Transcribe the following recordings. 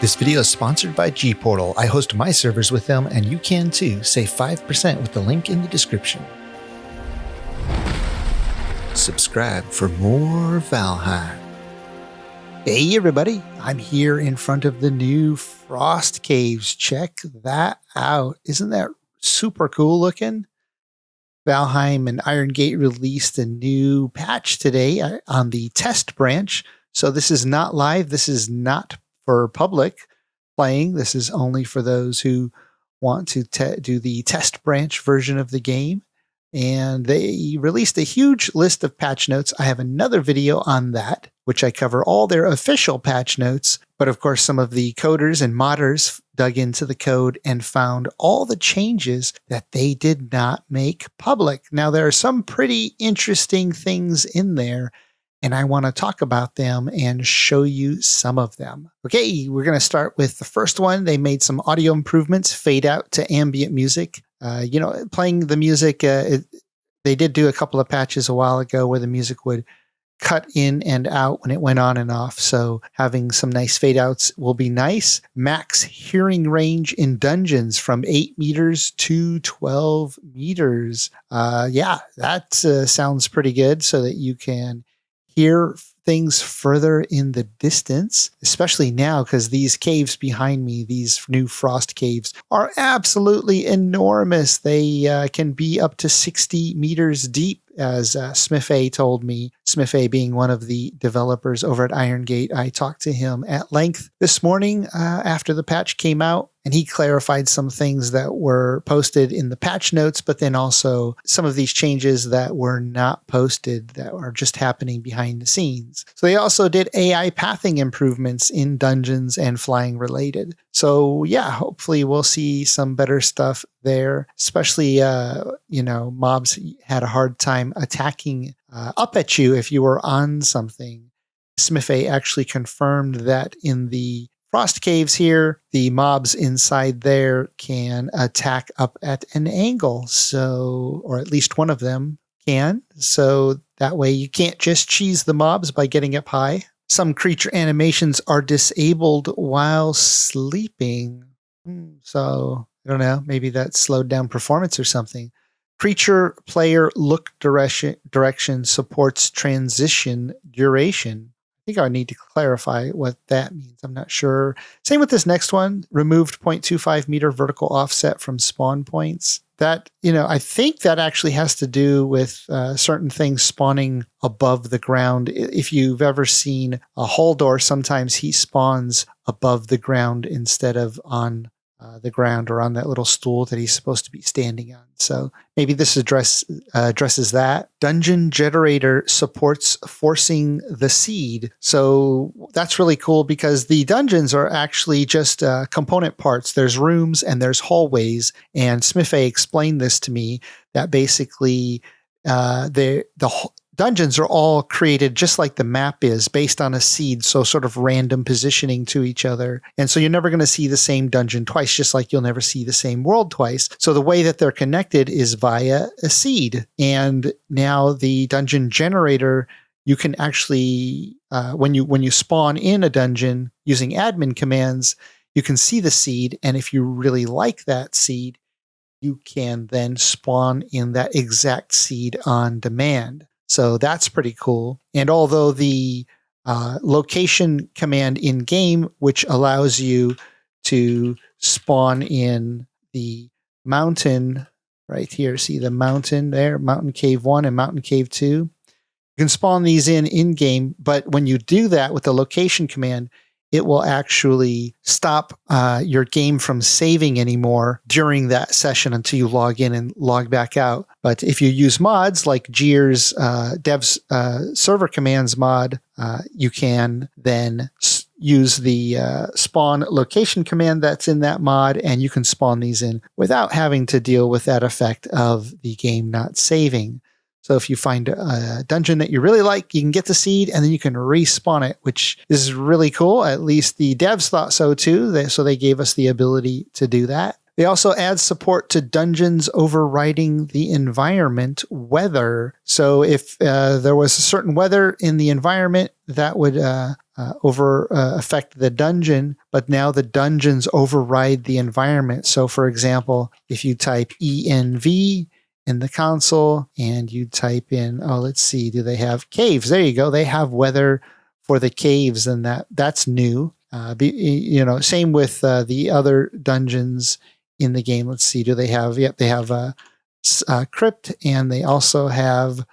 This video is sponsored by Gportal. I host my servers with them, and you can too. Save 5% with the link in the description. Subscribe for more Valheim. Hey everybody, I'm here in front of the new Frost Caves. Check that out. Isn't that super cool looking? Valheim and Iron Gate released a new patch today on the test branch. So this is not live. This is not for public playing. This is only for those who want to do the test branch version of the game. And they released a huge list of patch notes. I have another video on that, which I cover all their official patch notes. But of course, some of the coders and modders dug into the code and found all the changes that they did not make public. Now, there are some pretty interesting things in there, and I want to talk about them and show you some of them. Okay, we're going to start with the first one. They made some audio improvements, fade out to ambient music. Playing the music, they did do a couple of patches a while ago where the music would cut in and out when it went on and off. So having some nice fade outs will be nice. Max hearing range in dungeons from 8 meters to 12 meters. That sounds pretty good so that you can hear things further in the distance, especially now because these caves behind me, these new frost caves, are absolutely enormous. They can be up to 60 meters deep, as Smithay told me. Smithay being one of the developers over at Iron Gate. I talked to him at length this morning after the patch came out, and he clarified some things that were posted in the patch notes, but then also some of these changes that were not posted that are just happening behind the scenes. So they also did AI pathing improvements in dungeons and flying related. So yeah, hopefully we'll see some better stuff there, especially, mobs had a hard time attacking up at you if you were on something. Smithay actually confirmed that in the Frost Caves here, the mobs inside there can attack up at an angle. So, or at least one of them can. So that way you can't just cheese the mobs by getting up high. Some creature animations are disabled while sleeping. So I don't know, maybe that slowed down performance or something. Creature player look direction supports transition duration. I think I need to clarify what that means. I'm not sure. Same with this next one. Removed 0.25 meter vertical offset from spawn points. That, I think that actually has to do with certain things spawning above the ground. If you've ever seen a Holdor, sometimes he spawns above the ground instead of on the ground or on that little stool that he's supposed to be standing on. So maybe this addresses that. Dungeon generator supports forcing the seed. So that's really cool because the dungeons are actually just component parts. There's rooms and there's hallways. And Smithay explained this to me, that basically the dungeons are all created just like the map is, based on a seed, so sort of random positioning to each other. And so you're never going to see the same dungeon twice, just like you'll never see the same world twice. So the way that they're connected is via a seed. And now the dungeon generator, you can actually, when you spawn in a dungeon using admin commands, you can see the seed. And if you really like that seed, you can then spawn in that exact seed on demand. So that's pretty cool. And although the location command in game, which allows you to spawn in the mountain right here, see the mountain there, Mountain Cave 1 and Mountain Cave 2. You can spawn these in game, but when you do that with the location command, it will actually stop your game from saving anymore during that session until you log in and log back out. But if you use mods like Jir's devs server commands mod, you can then use the spawn location command that's in that mod, and you can spawn these in without having to deal with that effect of the game not saving. So if you find a dungeon that you really like, you can get the seed and then you can respawn it, which is really cool. At least the devs thought so too. So they gave us the ability to do that. They also add support to dungeons overriding the environment weather. So if there was a certain weather in the environment, that would affect the dungeon, but now the dungeons override the environment. So for example, if you type ENV in the console and you type in, let's see, do they have caves? There you go. They have weather for the caves, and that's new. Same with the other dungeons in the game. Let's see, do they have? Yep, they have a crypt, and they also have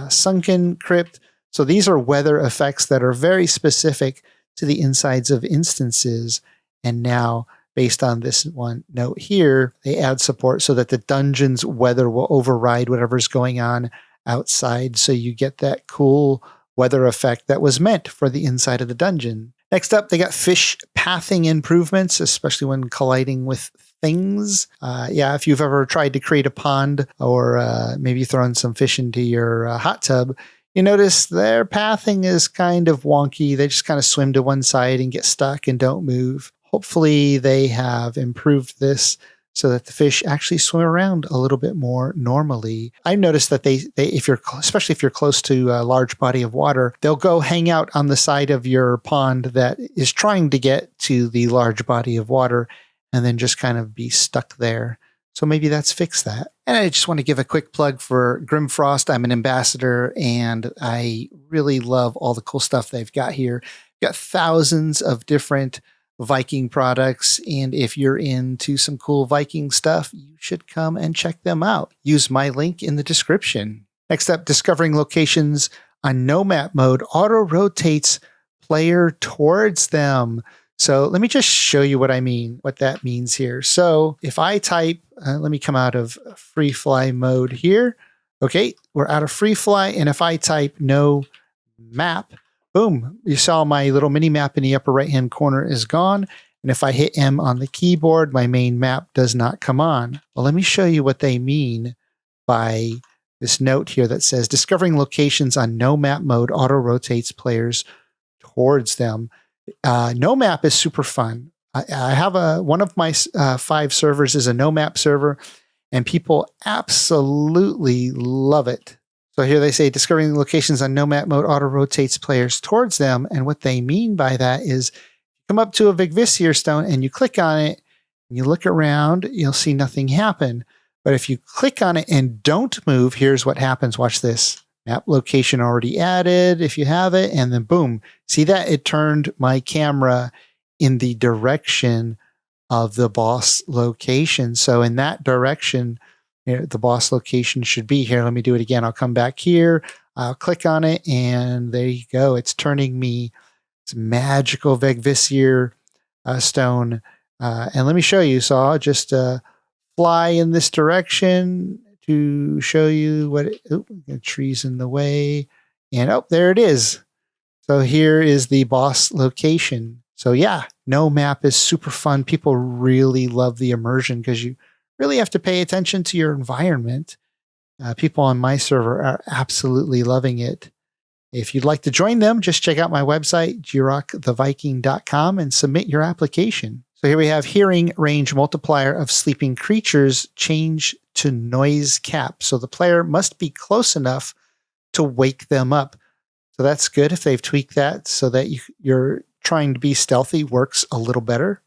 sunken crypt. So these are weather effects that are very specific to the insides of instances. And now, based on this one note here, they add support so that the dungeon's weather will override whatever's going on outside. So you get that cool weather effect that was meant for the inside of the dungeon. Next up, they got fish pathing improvements, especially when colliding with things. If you've ever tried to create a pond or maybe thrown some fish into your hot tub, you notice their pathing is kind of wonky. They just kind of swim to one side and get stuck and don't move. Hopefully they have improved this so that the fish actually swim around a little bit more normally. I noticed that they especially if you're close to a large body of water, they'll go hang out on the side of your pond that is trying to get to the large body of water and then just kind of be stuck there. So maybe that's fixed that. And I just want to give a quick plug for Grimfrost. I'm an ambassador, and I really love all the cool stuff they've got here. Got thousands of different Viking products, and if you're into some cool Viking stuff, you should come and check them out. Use my link in the description. Next up, discovering locations on no map mode auto-rotates player towards them. So let me just show you what that means here. So if I type, let me come out of free fly mode here. Okay, we're out of free fly. And if I type no map, boom, you saw my little mini map in the upper right-hand corner is gone. And if I hit M on the keyboard, my main map does not come on. Well, let me show you what they mean by this note here that says discovering locations on no map mode auto-rotates players towards them. No map is super fun. I have one of my 5 servers is a no map server, and people absolutely love it. So here they say discovering locations on no map mode auto rotates players towards them. And what they mean by that is you come up to a Vigvisir stone and you click on it and you look around, you'll see nothing happen. But if you click on it and don't move, here's what happens. Watch this. Map location already added if you have it, and then boom. See that? It turned my camera in the direction of the boss location. So in that direction, the boss location should be here. Let me do it again. I'll come back here. I'll click on it, and there you go. It's turning me this magical Vigvisir stone. And let me show you. So I'll just fly in this direction to show you what trees in the way. And there it is. So here is the boss location. So yeah, no map is super fun. People really love the immersion because you really have to pay attention to your environment. People on my server are absolutely loving it. If you'd like to join them, just check out my website, jiroctheviking.com, and submit your application. So here we have hearing range multiplier of sleeping creatures change to noise cap. So the player must be close enough to wake them up. So that's good if they've tweaked that so that you're trying to be stealthy works a little better.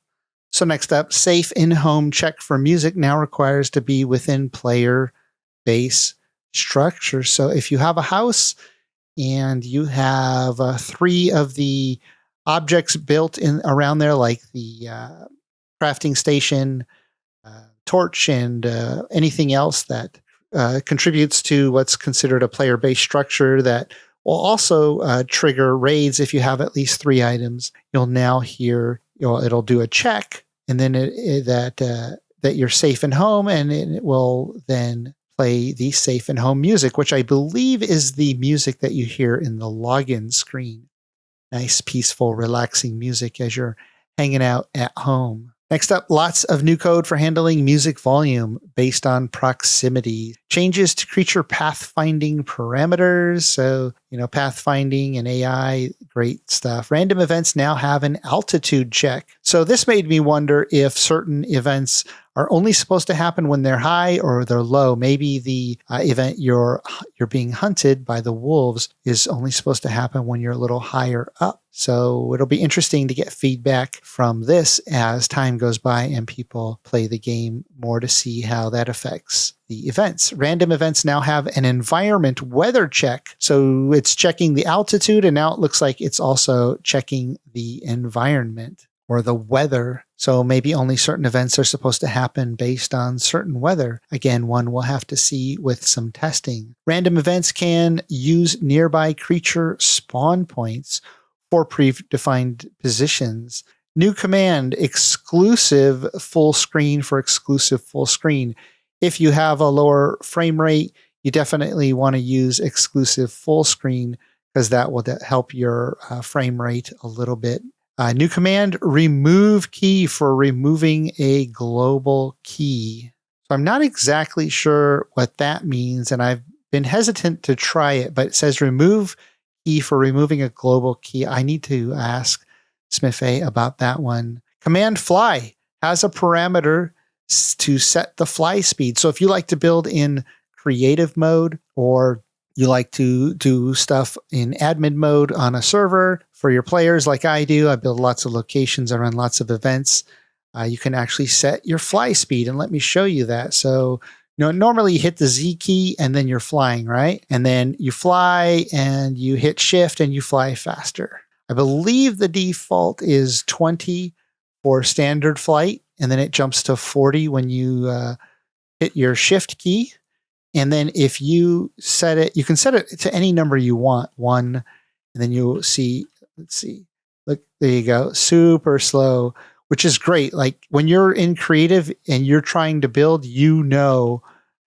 So next up, safe in-home check for music now requires to be within player base structure. So if you have a house and you have 3 of the objects built in around there, like the crafting station, torch, and anything else that contributes to what's considered a player-based structure that will also trigger raids if you have at least 3 items. You'll now hear, it'll do a check, and then that you're safe and home, and it will then play the safe and home music, which I believe is the music that you hear in the login screen. Nice, peaceful, relaxing music as you're hanging out at home. Next up, lots of new code for handling music volume based on proximity. Changes to creature pathfinding parameters. So, pathfinding and AI, great stuff. Random events now have an altitude check. So this made me wonder if certain events are only supposed to happen when they're high or they're low. Maybe the event you're being hunted by the wolves is only supposed to happen when you're a little higher up. So it'll be interesting to get feedback from this as time goes by and people play the game more to see how that affects the events. Random events now have an environment weather check. So it's checking the altitude, and now it looks like it's also checking the environment or the weather. So maybe only certain events are supposed to happen based on certain weather. Again, one will have to see with some testing. Random events can use nearby creature spawn points for predefined positions. New command, exclusive full screen for exclusive full screen. If you have a lower frame rate, you definitely want to use exclusive full screen because that will help your frame rate a little bit. New command, remove key for removing a global key. So I'm not exactly sure what that means, and I've been hesitant to try it, but it says remove key for removing a global key. I need to ask Smithy about that one. Command fly has a parameter to set the fly speed. So if you like to build in creative mode or you like to do stuff in admin mode on a server for your players like I do, I build lots of locations, I run lots of events. You can actually set your fly speed, and let me show you that. So normally you hit the Z key and then you're flying, right? And then you fly and you hit shift and you fly faster. I believe the default is 20 for standard flight, and then it jumps to 40 when you hit your shift key. And then if you set it, you can set it to any number you want, 1, and then you'll see, let's see, look, there you go, super slow, which is great. Like when you're in creative and you're trying to build,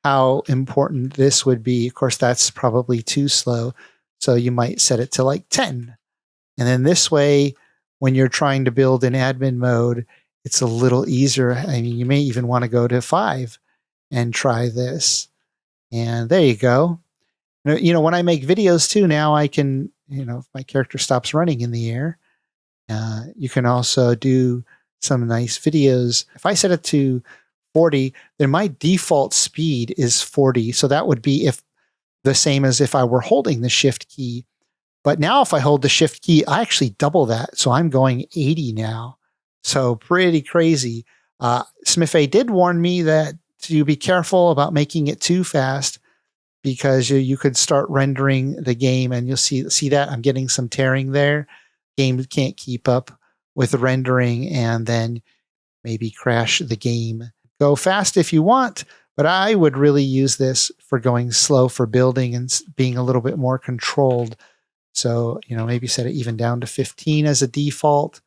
how important this would be. Of course, that's probably too slow. So you might set it to like 10. And then this way, when you're trying to build in admin mode, it's a little easier. I mean, you may even want to go to 5 and try this. And there you go. When I make videos too, now I can, if my character stops running in the air, you can also do some nice videos. If I set it to 40, then my default speed is 40. So that would be the same as if I were holding the shift key. But now if I hold the shift key, I actually double that. So I'm going 80 now. So pretty crazy. Smithy did warn me that to be careful about making it too fast because you could start rendering the game and you'll see that I'm getting some tearing there. Game can't keep up with rendering and then maybe crash the game. Go fast if you want, but I would really use this for going slow for building and being a little bit more controlled. So, maybe set it even down to 15 as a default.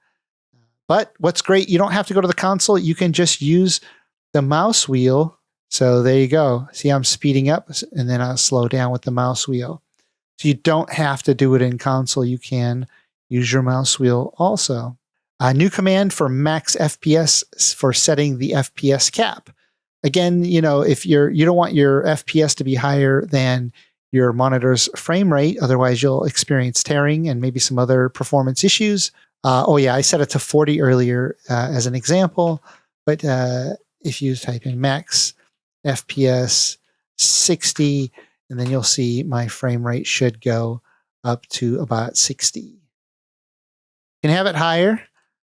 But what's great, you don't have to go to the console. You can just use the mouse wheel. So there you go. See, I'm speeding up and then I'll slow down with the mouse wheel. So you don't have to do it in console. You can use your mouse wheel also. A new command for max FPS for setting the FPS cap. Again, if you don't want your FPS to be higher than your monitor's frame rate, otherwise you'll experience tearing and maybe some other performance issues. I set it to 40 earlier as an example, but if you type in max FPS 60, and then you'll see my frame rate should go up to about 60. You can have it higher,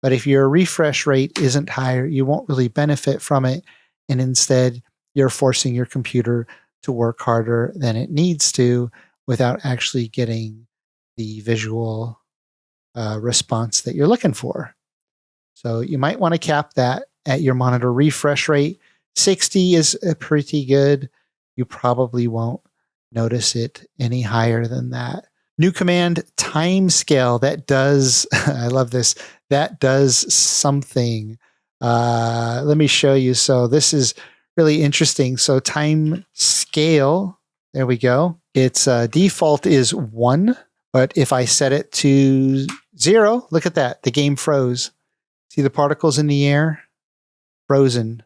but if your refresh rate isn't higher, you won't really benefit from it, and instead you're forcing your computer to work harder than it needs to without actually getting the visual response that you're looking for. So you might want to cap that at your monitor refresh rate. 60 is pretty good. You probably won't notice it any higher than that. New command, timescale. That does, I love this, that does something. Let me show you. So this is really interesting. So time scale, there we go. Its default is 1, but if I set it to 0, look at that, the game froze. See the particles in the air? frozen.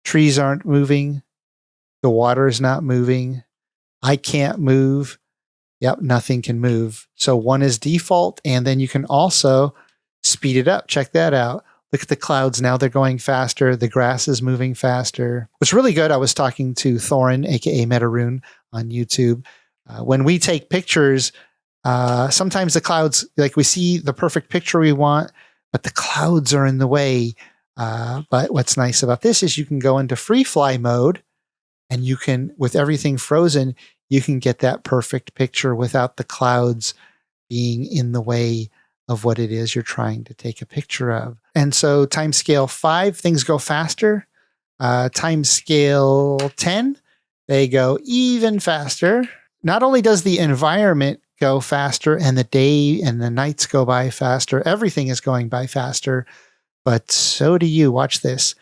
Trees aren't moving. The water is not moving. I can't move. Yep, nothing can move. So 1 is default, and then you can also speed it up. Check that out. Look at the clouds. Now they're going faster. The grass is moving faster. What's really good, I was talking to Thorin, aka Metaroon, on YouTube. When we take pictures, sometimes the clouds, like we see the perfect picture we want, but the clouds are in the way. But what's nice about this is you can go into free fly mode, and you can, with everything frozen, you can get that perfect picture without the clouds being in the way of what it is you're trying to take a picture of. And so timescale 5, things go faster. Timescale 10, they go even faster. Not only does the environment go faster and the day and the nights go by faster, everything is going by faster, but so do you. Watch this.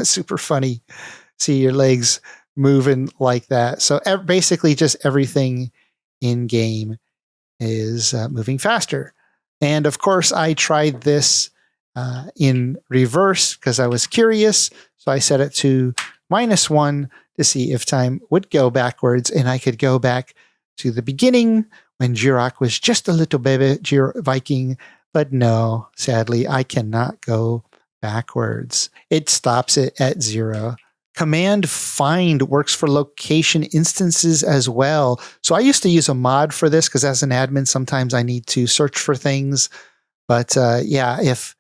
Super funny. See your legs moving like that. So basically just everything in game is moving faster. And of course, I tried this in reverse because I was curious. So I set it to -1 to see if time would go backwards, and I could go back to the beginning when Jiroc was just a little baby Viking. But no, sadly, I cannot go backwards. It stops it at 0. Command find works for location instances as well. So I used to use a mod for this because as an admin, sometimes I need to search for things. But yeah, if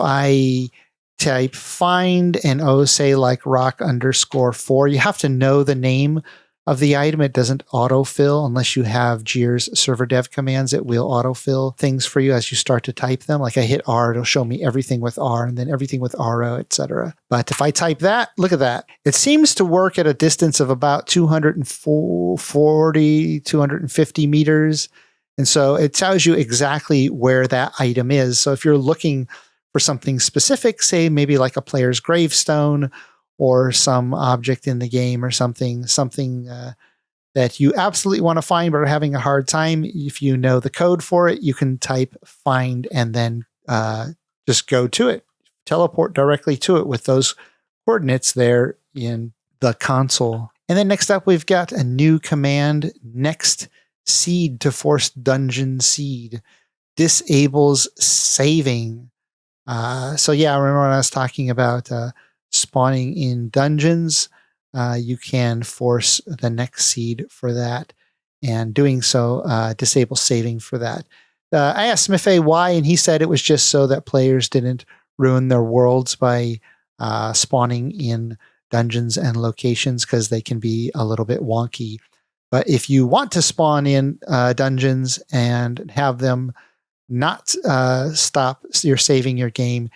I type find and say like rock_4, you have to know the name of the item. It doesn't autofill unless you have Jir's server dev commands. It will autofill things for you as you start to type them. Like I hit R, it'll show me everything with R and then everything with RO, etc. But if I type that, look at that. It seems to work at a distance of about 240, 250 meters. And so it tells you exactly where that item is. So if you're looking for something specific, say maybe like a player's gravestone, or some object in the game or something that you absolutely want to find but are having a hard time, if you know the code for it, you can type find and then just go to it. Teleport directly to it with those coordinates there in the console. And then next up, we've got a new command, next seed to force dungeon seed. Disables saving. So yeah, I remember when I was talking about spawning in dungeons, you can force the next seed for that, and doing so disables saving for that. I asked Smithy why, and he said it was just so that players didn't ruin their worlds by spawning in dungeons and locations, because they can be a little bit wonky. But if you want to spawn in dungeons and have them not stop your saving your game,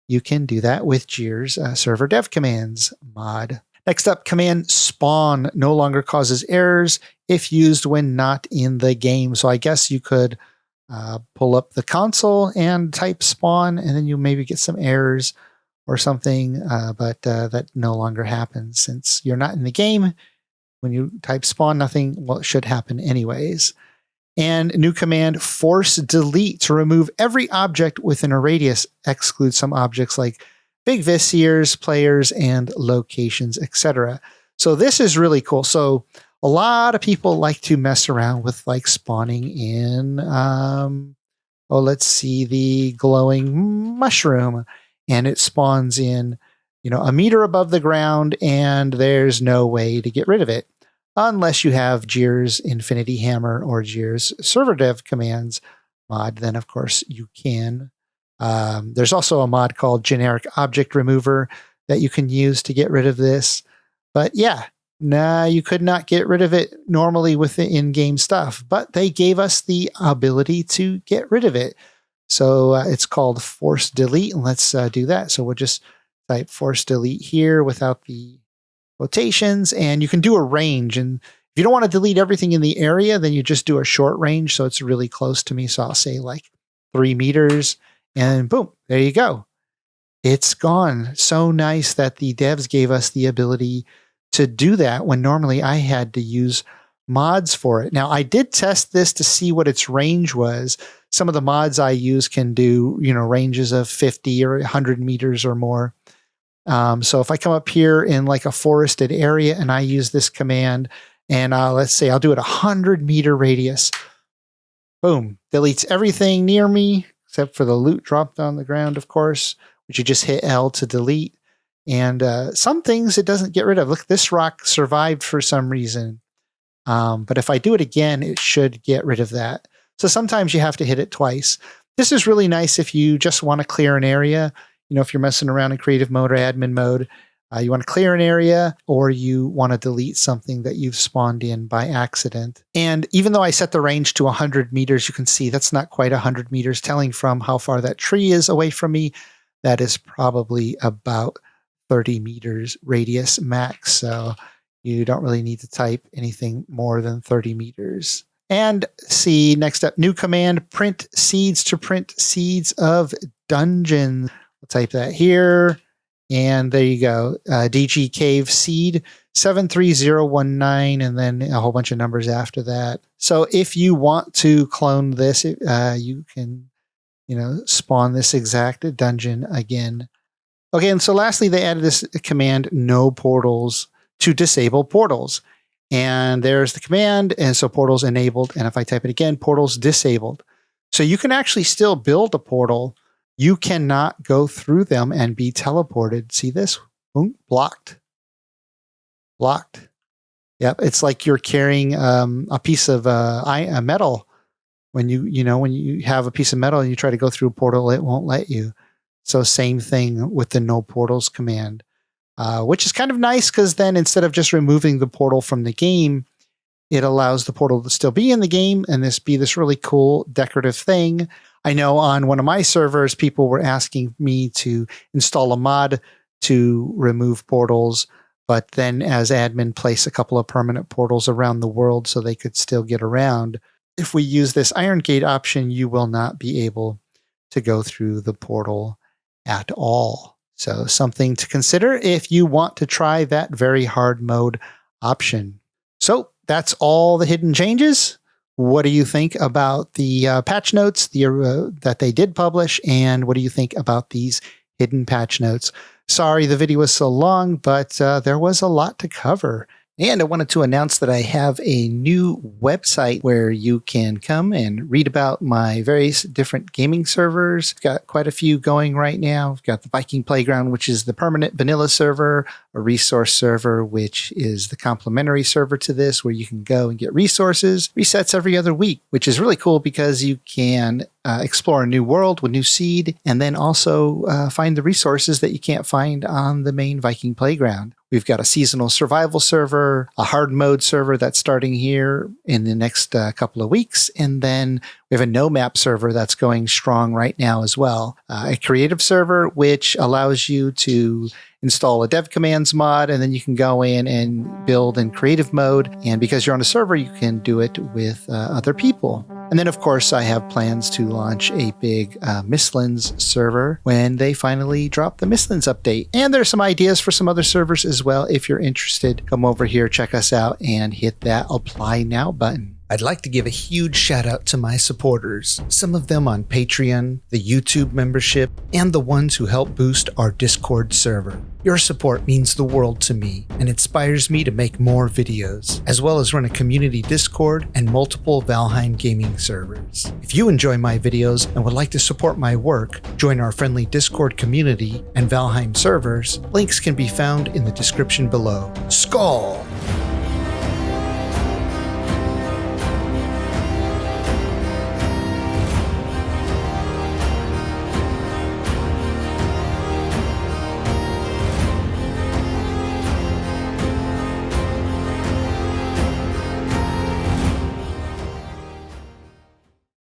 you can do that with Jir's server dev commands mod. Next up, command spawn no longer causes errors if used when not in the game. So I guess you could pull up the console and type spawn, and then you maybe get some errors or something, but that no longer happens since you're not in the game. When you type spawn, nothing should happen anyways. And new command, force delete to remove every object within a radius, exclude some objects like big visiers, players, and locations, etc. So this is really cool. So a lot of people like to mess around with like spawning in, let's see, the glowing mushroom, and it spawns in, a meter above the ground, and there's no way to get rid of it. Unless you have Jir's Infinity Hammer or Jir's server dev commands mod, then of course you can. There's also a mod called Generic Object Remover that you can use to get rid of this. But yeah, you could not get rid of it normally with the in-game stuff, but they gave us the ability to get rid of it. So it's called force delete, and let's do that. So we'll just type force delete here without the quotations, and you can do a range. And if you don't want to delete everything in the area, then you just do a short range. So it's really close to me. So I'll say like 3 meters, and boom, there you go. It's gone. So nice that the devs gave us the ability to do that when normally I had to use mods for it. Now, I did test this to see what its range was. Some of the mods I use can do, ranges of 50 or 100 meters or more. So if I come up here in like a forested area and I use this command and let's say I'll do it 100-meter radius, boom, deletes everything near me except for the loot dropped on the ground, of course, which you just hit L to delete. And some things it doesn't get rid of. Look, this rock survived for some reason. But if I do it again, it should get rid of that. So sometimes you have to hit it twice. This is really nice if you just want to clear an area. If you're messing around in creative mode or admin mode, you want to clear an area or you want to delete something that you've spawned in by accident. And even though I set the range to 100 meters, you can see that's not quite 100 meters, telling from how far that tree is away from me. That is probably about 30 meters radius max. So you don't really need to type anything more than 30 meters. And see, next up, new command, print seeds to print seeds of dungeons. We'll type that here. And there you go. DG Cave Seed 73019, and then a whole bunch of numbers after that. So if you want to clone this, you can, spawn this exact dungeon again. Okay, and so lastly, they added this command, no portals, to disable portals. And there's the command, and so portals enabled. And if I type it again, portals disabled. So you can actually still build a portal. You cannot go through them and be teleported. See this? Boom, blocked. Blocked. Yep, it's like you're carrying a piece of a metal. When you have a piece of metal and you try to go through a portal, it won't let you. So same thing with the no portals command. Which is kind of nice because then instead of just removing the portal from the game, it allows the portal to still be in the game and be this really cool decorative thing. I know on one of my servers, people were asking me to install a mod to remove portals, but then as admin, place a couple of permanent portals around the world so they could still get around. If we use this Iron Gate option, you will not be able to go through the portal at all. So something to consider if you want to try that very hard mode option. So that's all the hidden changes. What do you think about the patch notes that they did publish? And what do you think about these hidden patch notes? Sorry the video was so long, but there was a lot to cover. And I wanted to announce that I have a new website where you can come and read about my various different gaming servers. I've got quite a few going right now. I've got the Viking Playground, which is the permanent vanilla server, a resource server, which is the complementary server to this, where you can go and get resources. Resets every other week, which is really cool because you can explore a new world with new seed, and then also find the resources that you can't find on the main Viking Playground. We've got a seasonal survival server, a hard mode server that's starting here in the next couple of weeks, and then we have a no map server that's going strong right now as well. A creative server, which allows you to install a dev commands mod, and then you can go in and build in creative mode. And because you're on a server, you can do it with other people. And then, of course, I have plans to launch a big Mistlands server when they finally drop the Mistlands update. And there's some ideas for some other servers as well. If you're interested, come over here, check us out, and hit that Apply Now button. I'd like to give a huge shout out to my supporters, some of them on Patreon, the YouTube membership, and the ones who help boost our Discord server. Your support means the world to me and inspires me to make more videos, as well as run a community Discord and multiple Valheim gaming servers. If you enjoy my videos and would like to support my work, join our friendly Discord community and Valheim servers. Links can be found in the description below. Skål!